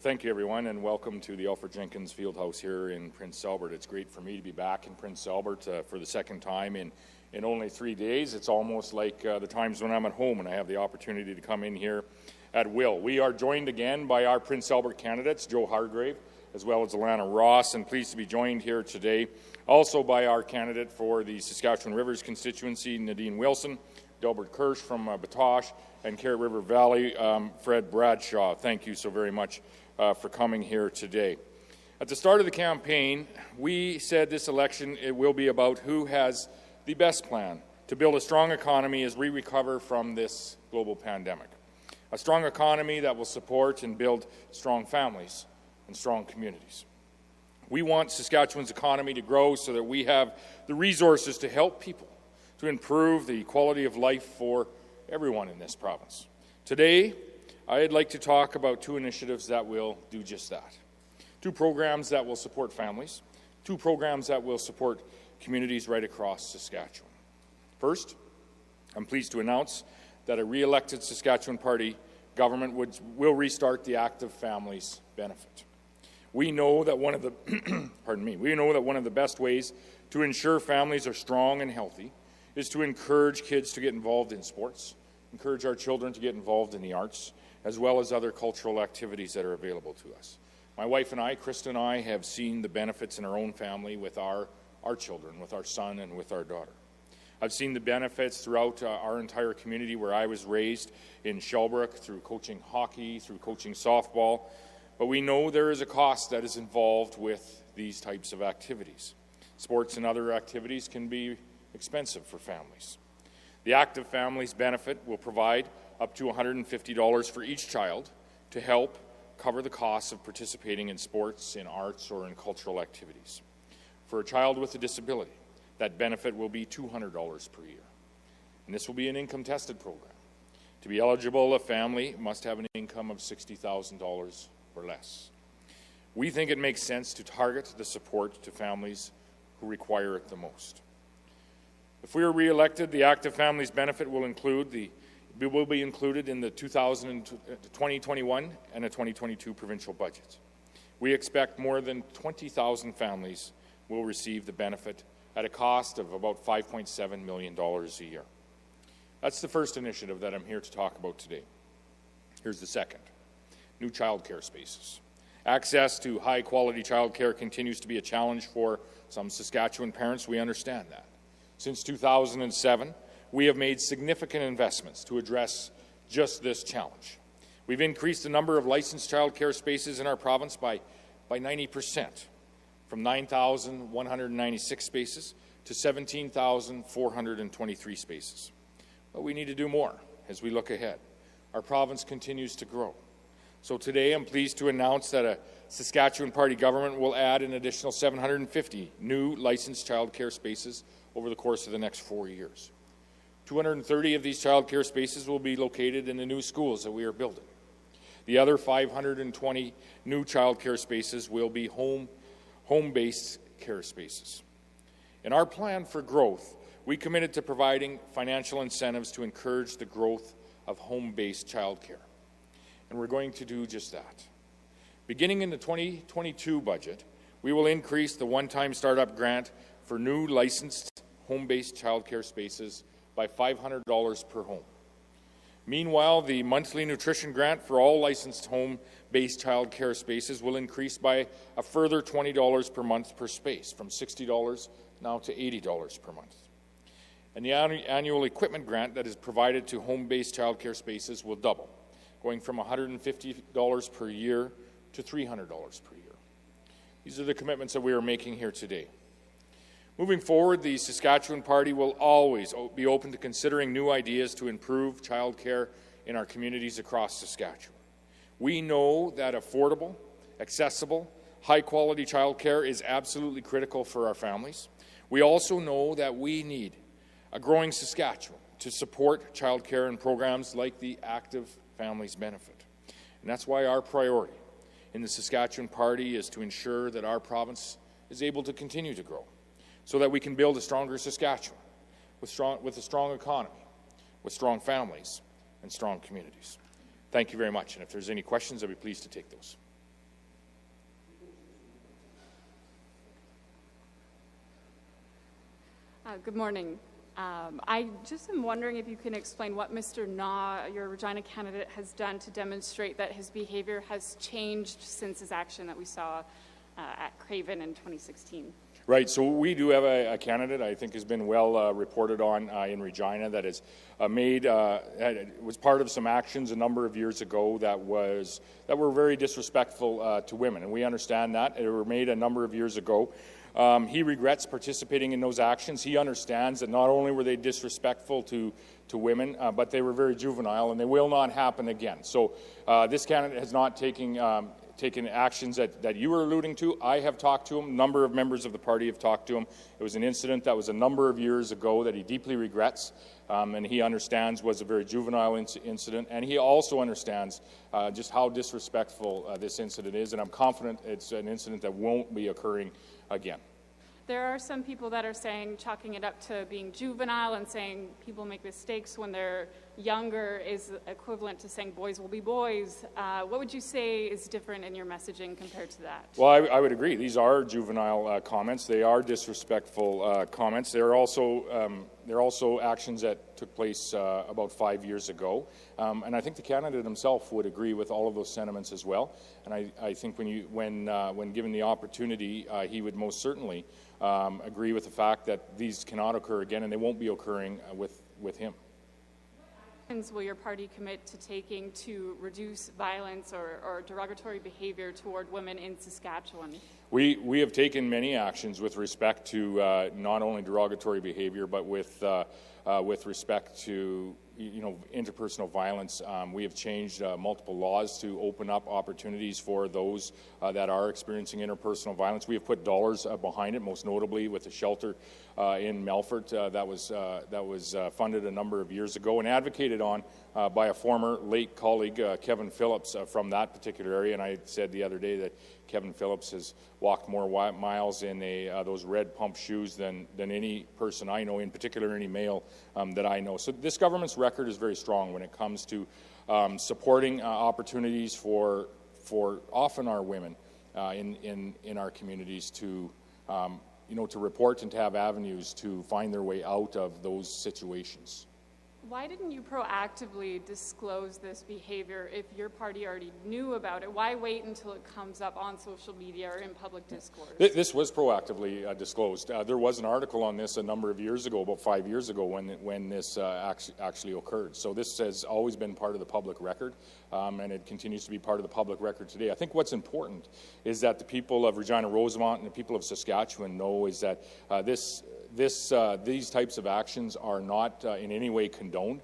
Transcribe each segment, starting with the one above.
Well, thank you, everyone, and welcome to the Alfred Jenkins Fieldhouse here in Prince Albert. It's great for me to be back in Prince Albert for the second time in only 3 days. It's almost like the times when I'm at home and I have the opportunity to come in here at will. We are joined again by our Prince Albert candidates, Joe Hargrave, as well as Alana Ross, and pleased to be joined here today also by our candidate for the Saskatchewan Rivers constituency, Nadine Wilson, Delbert Kirsch from Batoche, and Carrot River Valley, Fred Bradshaw. Thank you so very much for coming here today. At the start of the campaign, we said this election it will be about who has the best plan to build a strong economy as we recover from this global pandemic. A strong economy that will support and build strong families and strong communities. We want Saskatchewan's economy to grow so that we have the resources to help people, to improve the quality of life for everyone in this province. Today, I'd like to talk about two initiatives that will do just that. Two programs that will support families, two programs that will support communities right across Saskatchewan. First, I'm pleased to announce that a re-elected Saskatchewan Party government will restart the Active Families benefit. We know that one of the one of the best ways to ensure families are strong and healthy is to encourage kids to get involved in sports, encourage our children to get involved in the arts, as well as other cultural activities that are available to us. My wife and I, Krista and I, have seen the benefits in our own family with our children, with our son and with our daughter. I've seen the benefits throughout our entire community where I was raised in Shelbrook, through coaching hockey, through coaching softball, but we know there is a cost that is involved with these types of activities. Sports and other activities can be expensive for families. The Active Families benefit will provide up to $150 for each child to help cover the costs of participating in sports, in arts, or in cultural activities. For a child with a disability, that benefit will be $200 per year. And this will be an income-tested program. To be eligible, a family must have an income of $60,000 or less. We think it makes sense to target the support to families who require it the most. If we are re-elected, the Active Families benefit will be included in the 2021 and the 2022 provincial budgets. We expect more than 20,000 families will receive the benefit at a cost of about $5.7 million a year. That's the first initiative that I'm here to talk about today. Here's the second: new childcare spaces. Access to high-quality childcare continues to be a challenge for some Saskatchewan parents. We understand that. Since 2007, we have made significant investments to address just this challenge. We've increased the number of licensed childcare spaces in our province by 90%, from 9,196 spaces to 17,423 spaces. But we need to do more as we look ahead. Our province continues to grow. So today I'm pleased to announce that a Saskatchewan Party government will add an additional 750 new licensed childcare spaces over the course of the next 4 years. 230 of these childcare spaces will be located in the new schools that we are building. The other 520 new childcare spaces will be home-based care spaces. In our plan for growth, we committed to providing financial incentives to encourage the growth of home-based childcare. And we're going to do just that. Beginning in the 2022 budget, we will increase the one-time startup grant for new licensed home-based childcare spaces by $500 per home. Meanwhile, the monthly nutrition grant for all licensed home-based childcare spaces will increase by a further $20 per month per space, from $60 now to $80 per month. And the annual equipment grant that is provided to home-based childcare spaces will double, going from $150 per year to $300 per year. These are the commitments that we are making here today. Moving forward, the Saskatchewan Party will always be open to considering new ideas to improve childcare in our communities across Saskatchewan. We know that affordable, accessible, high-quality childcare is absolutely critical for our families. We also know that we need a growing Saskatchewan to support childcare and programs like the Active Families benefit. And that's why our priority in the Saskatchewan Party is to ensure that our province is able to continue to grow, so that we can build a stronger Saskatchewan with a strong economy, with strong families and strong communities. Thank you very much. And if there's any questions, I'd be pleased to take those. Good morning. I just am wondering if you can explain what Mr. Naw, your Regina candidate, has done to demonstrate that his behavior has changed since his action that we saw at Craven in 2016. Right, so we do have a candidate I think has been well reported on in Regina that has was part of some actions a number of years ago that were very disrespectful to women, and we understand that. They were made a number of years ago. He regrets participating in those actions. He understands that not only were they disrespectful to women, but they were very juvenile, and they will not happen again. So this candidate has not taken actions that you were alluding to. I have talked to him. A number of members of the party have talked to him. It was an incident that was a number of years ago that he deeply regrets, and he understands was a very juvenile incident, and he also understands just how disrespectful this incident is, and I'm confident it's an incident that won't be occurring again. There are some people that are saying, chalking it up to being juvenile and saying people make mistakes when they're younger is equivalent to saying boys will be boys. What would you say is different in your messaging compared to that? Well, I would agree. These are juvenile comments. They are disrespectful comments. They're also actions that took place about 5 years ago. And I think the candidate himself would agree with all of those sentiments as well. And I think when given the opportunity, he would most certainly agree with the fact that these cannot occur again, and they won't be occurring with him. What actions will your party commit to taking to reduce violence or derogatory behavior toward women in Saskatchewan? We have taken many actions with respect to not only derogatory behavior, but with respect to interpersonal violence. We have changed multiple laws to open up opportunities for those that are experiencing interpersonal violence. We have put dollars behind it, most notably with the shelter in Melfort that was funded a number of years ago and advocated on by a former late colleague, Kevin Phillips, from that particular area. And I said the other day that Kevin Phillips has walked more miles in those red pump shoes than any person I know, in particular any male that I know. So this government's record is very strong when it comes to supporting opportunities for often our women in our communities to to report and to have avenues to find their way out of those situations. Why didn't you proactively disclose this behavior if your party already knew about it? Why wait until it comes up on social media or in public discourse? This was proactively disclosed. There was an article on this a number of years ago, about 5 years ago, when this actually occurred. So this has always been part of the public record, and it continues to be part of the public record today. I think what's important is that the people of Regina Rosemont and the people of Saskatchewan know is that these types of actions are not in any way condoned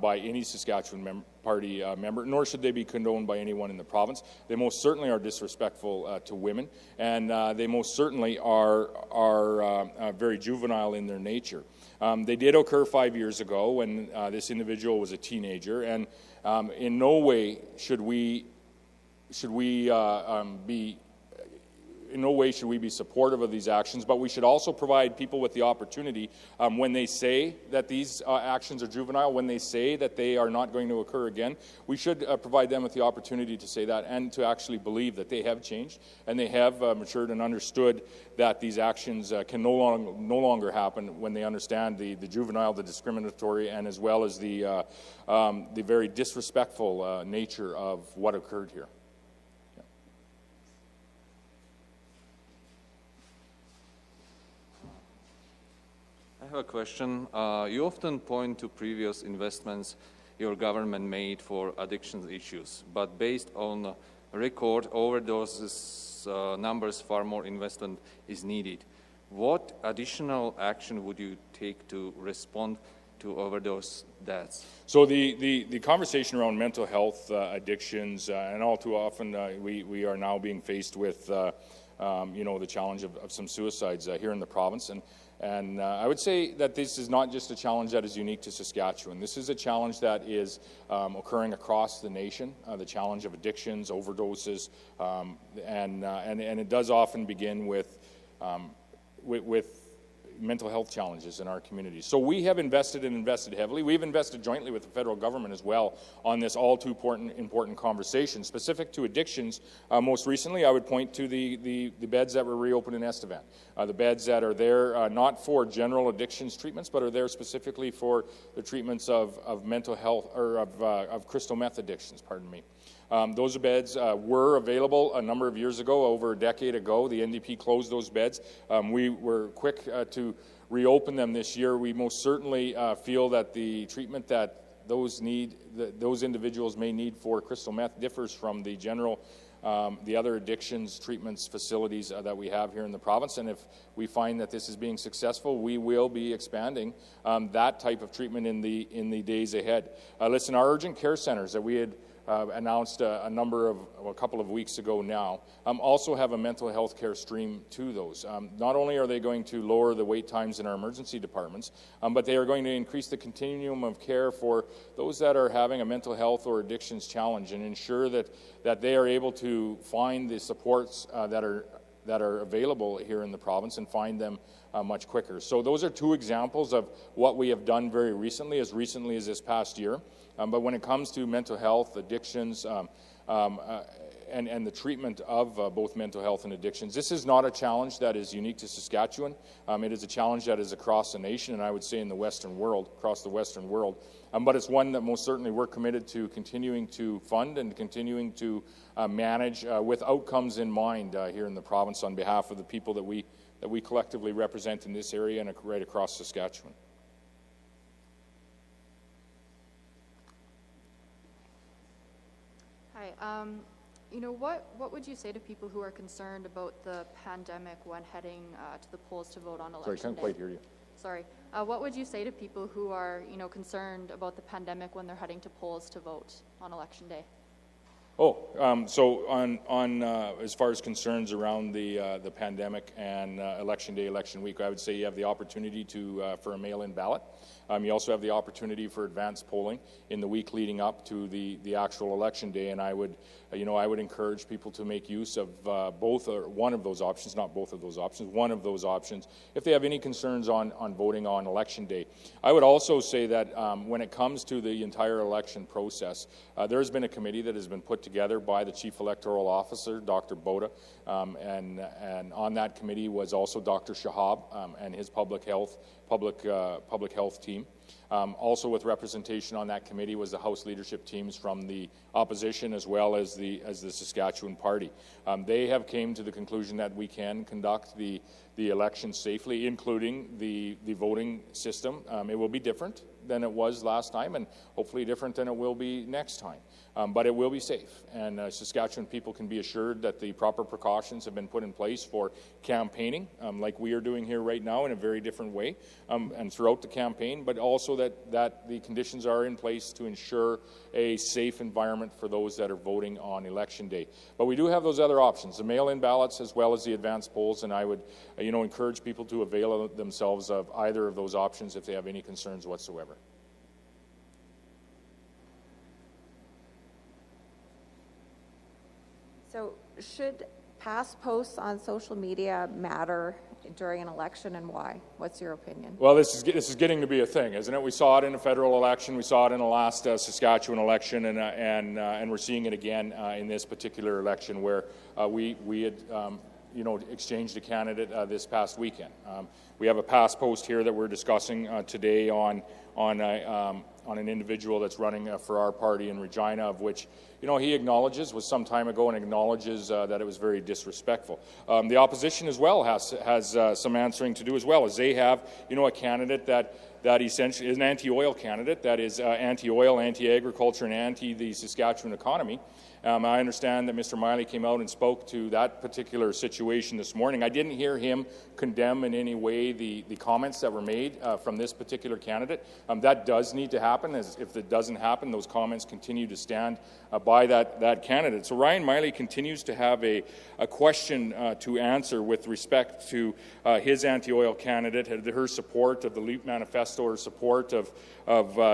by any Saskatchewan party member, nor should they be condoned by anyone in the province. They most certainly are disrespectful to women, and they most certainly are very juvenile in their nature. They did occur 5 years ago when this individual was a teenager, and in no way should we be supportive of these actions, but we should also provide people with the opportunity when they say that these actions are juvenile, when they say that they are not going to occur again, we should provide them with the opportunity to say that and to actually believe that they have changed and they have matured and understood that these actions can no longer happen when they understand the juvenile, the discriminatory, and as well as the very disrespectful nature of what occurred here. I have a question. You often point to previous investments your government made for addiction issues, but based on record overdoses numbers, far more investment is needed. What additional action would you take to respond to overdose deaths? So the conversation around mental health addictions, and all too often we are now being faced with the challenge of some suicides here in the province. And I would say that this is not just a challenge that is unique to Saskatchewan. This is a challenge that is occurring across the nation, the challenge of addictions, overdoses, and it does often begin with mental health challenges in our community. So we have invested and invested heavily. We've invested jointly with the federal government as well on this all too important conversation. Specific to addictions, most recently I would point to the beds that were reopened in Estevan. The beds that are there not for general addictions treatments, but are there specifically for the treatments of mental health, or of crystal meth addictions, pardon me. Those beds were available a number of years ago, over a decade ago. The NDP closed those beds. We were quick to reopen them this year. We most certainly feel that the treatment that those individuals may need for crystal meth differs from the general, the other addictions treatments facilities that we have here in the province. And if we find that this is being successful, we will be expanding that type of treatment in the days ahead. Listen, our urgent care centers that we had announced a couple of weeks ago now, also have a mental health care stream to those. Not only are they going to lower the wait times in our emergency departments, but they are going to increase the continuum of care for those that are having a mental health or addictions challenge, and ensure that they are able to find the supports that are available here in the province, and find them much quicker. So those are two examples of what we have done very recently as this past year. But when it comes to mental health, addictions, and the treatment of both mental health and addictions, this is not a challenge that is unique to Saskatchewan. It is a challenge that is across the nation, and I would say in the Western world, across the Western world. But it's one that most certainly we're committed to continuing to fund and continuing to manage with outcomes in mind here in the province on behalf of the people that we collectively represent in this area and right across Saskatchewan. Hi. What would you say to people who are concerned about the pandemic when heading to the polls to vote on election day? Sorry, I can't quite hear you. Sorry. What would you say to people who are, concerned about the pandemic when they're heading to polls to vote on election day? So on as far as concerns around the pandemic and election day, election week, I would say you have the opportunity for a mail-in ballot. You also have the opportunity for advanced polling in the week leading up to the actual election day, and I would encourage people to make use of both or one of those options, not both of those options, one of those options, if they have any concerns on voting on election day. I would also say that when it comes to the entire election process, there has been a committee that has been put together by the Chief Electoral Officer, Dr. Boda, and on that committee was also Dr. Shahab and his public health team. Also with representation on that committee was the House leadership teams from the opposition as well as the Saskatchewan Party. They have came to the conclusion that we can conduct the election safely, including the voting system. It will be different than it was last time, and hopefully different than it will be next time. But it will be safe, and Saskatchewan people can be assured that the proper precautions have been put in place for campaigning, like we are doing here right now in a very different way, and throughout the campaign, but also that the conditions are in place to ensure a safe environment for those that are voting on election day. But we do have those other options, the mail-in ballots as well as the advanced polls, and I would encourage people to avail themselves of either of those options if they have any concerns whatsoever. So should past posts on social media matter during an election, and why? What's your opinion? Well, this is getting to be a thing, isn't it? We saw it in the federal election. We saw it in the last Saskatchewan election, and we're seeing it again in this particular election where we had exchanged a candidate this past weekend. We have a past post here that we're discussing today on an individual that's running for our party in Regina, of which he acknowledges was some time ago and acknowledges that it was very disrespectful. The opposition as well has some answering to do as well, as they have a candidate that essentially is an anti-oil candidate that is anti-oil, anti-agriculture, and anti the Saskatchewan economy. I understand that Mr. Miley came out and spoke to that particular situation this morning. I didn't hear him condemn in any way the comments that were made from this particular candidate. That does need to happen, as if it doesn't happen, those comments continue to stand by that candidate. So Ryan Miley continues to have a question to answer with respect to his anti-oil candidate, her support of the LEAP manifesto, her support of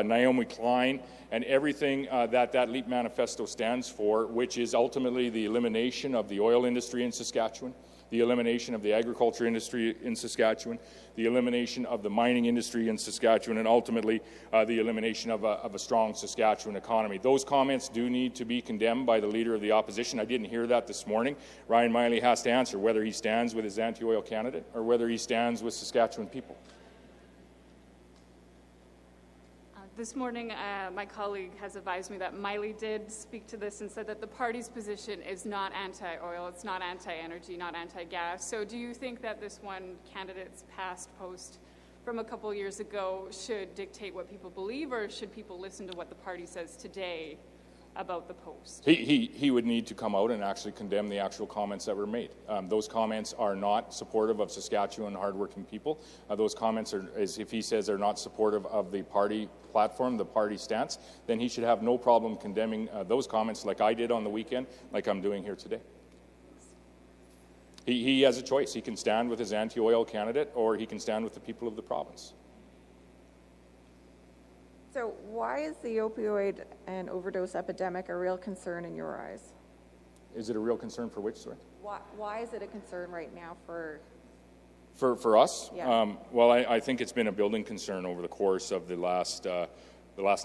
Naomi Klein, and everything that LEAP manifesto stands for, which is ultimately the elimination of the oil industry in Saskatchewan, the elimination of the agriculture industry in Saskatchewan, the elimination of the mining industry in Saskatchewan, and ultimately the elimination of a strong Saskatchewan economy. Those comments do need to be condemned by the Leader of the Opposition. I didn't hear that this morning. Ryan Miley has to answer whether he stands with his anti-oil candidate or whether he stands with Saskatchewan people. This morning, my colleague has advised me that Miley did speak to this and said that the party's position is not anti-oil, it's not anti-energy, not anti-gas. So do you think that this one candidate's past post from a couple years ago should dictate what people believe, or should people listen to what the party says today about the post? He would need to come out and actually condemn the actual comments that were made. Those comments are not supportive of Saskatchewan hardworking people. Those comments are, as if he says they're not supportive of the party platform, the party stance, then he should have no problem condemning those comments like I did on the weekend, like I'm doing here today. He has a choice. He can stand with his anti-oil candidate, or he can stand with the people of the province. So why is the opioid and overdose epidemic a real concern in your eyes? Is it a real concern for which, sorry? Why is it a concern right now for us? Yeah. Well, I think it's been a building concern over the course of the last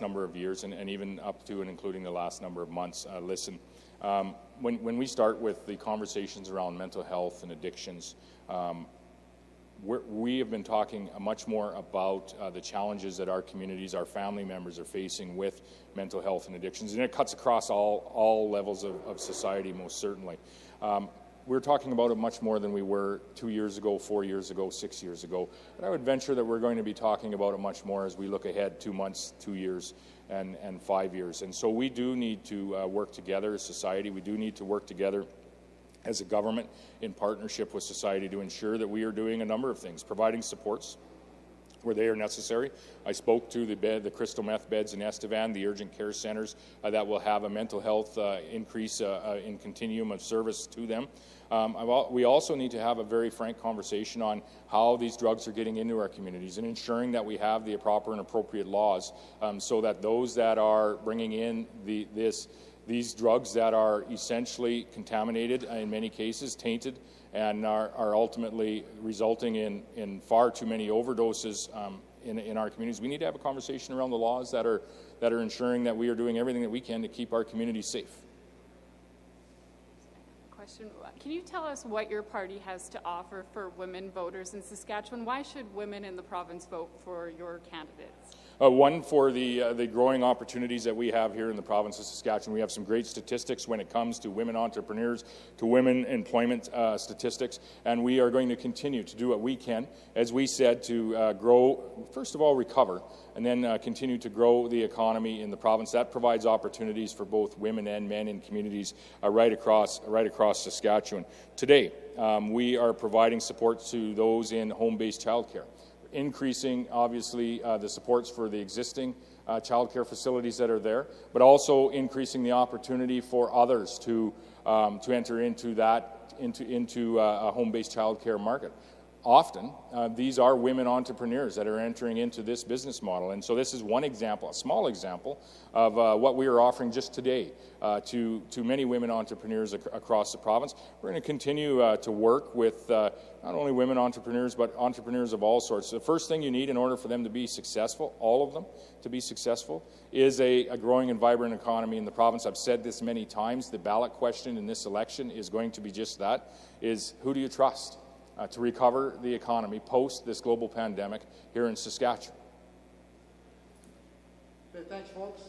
number of years, and even up to and including the last number of months. Listen, when we start with the conversations around mental health and addictions, we have been talking much more about the challenges that our communities, our family members are facing with mental health and addictions, and it cuts across all levels of society, most certainly. We're talking about it much more than we were 2 years ago, 4 years ago, 6 years ago. And I would venture that we're going to be talking about it much more as we look ahead 2 months, 2 years, and 5 years. And so we do need to work together as society. We do need to work together as a government in partnership with society to ensure that we are doing a number of things, providing supports where they are necessary. I spoke to the crystal meth beds in Estevan, the urgent care centres that will have a mental health increase in continuum of service to them. We also need to have a very frank conversation on how these drugs are getting into our communities and ensuring that we have the proper and appropriate laws so that those that are bringing in these drugs that are essentially contaminated, in many cases tainted, and are ultimately resulting in far too many overdoses in our communities. We need to have a conversation around the laws that are ensuring that we are doing everything that we can to keep our communities safe. Question. Can you tell us what your party has to offer for women voters in Saskatchewan? Why should women in the province vote for your candidates? One, for the growing opportunities that we have here in the province of Saskatchewan. We have some great statistics when it comes to women entrepreneurs, to women employment statistics, and we are going to continue to do what we can, as we said, to grow, first of all, recover, and then continue to grow the economy in the province. That provides opportunities for both women and men in communities right across Saskatchewan. Today, we are providing support to those in home-based childcare, increasing, obviously, the supports for the existing childcare facilities that are there, but also increasing the opportunity for others to enter into a home-based childcare market. Often, these are women entrepreneurs that are entering into this business model, and so this is one example, a small example, of what we are offering just today to many women entrepreneurs across the province. We're going to continue to work with not only women entrepreneurs, but entrepreneurs of all sorts. The first thing you need in order for them to be successful, all of them to be successful, is a growing and vibrant economy in the province. I've said this many times. The ballot question in this election is going to be just that, is who do you trust to recover the economy post this global pandemic here in Saskatchewan? Okay, thanks, folks.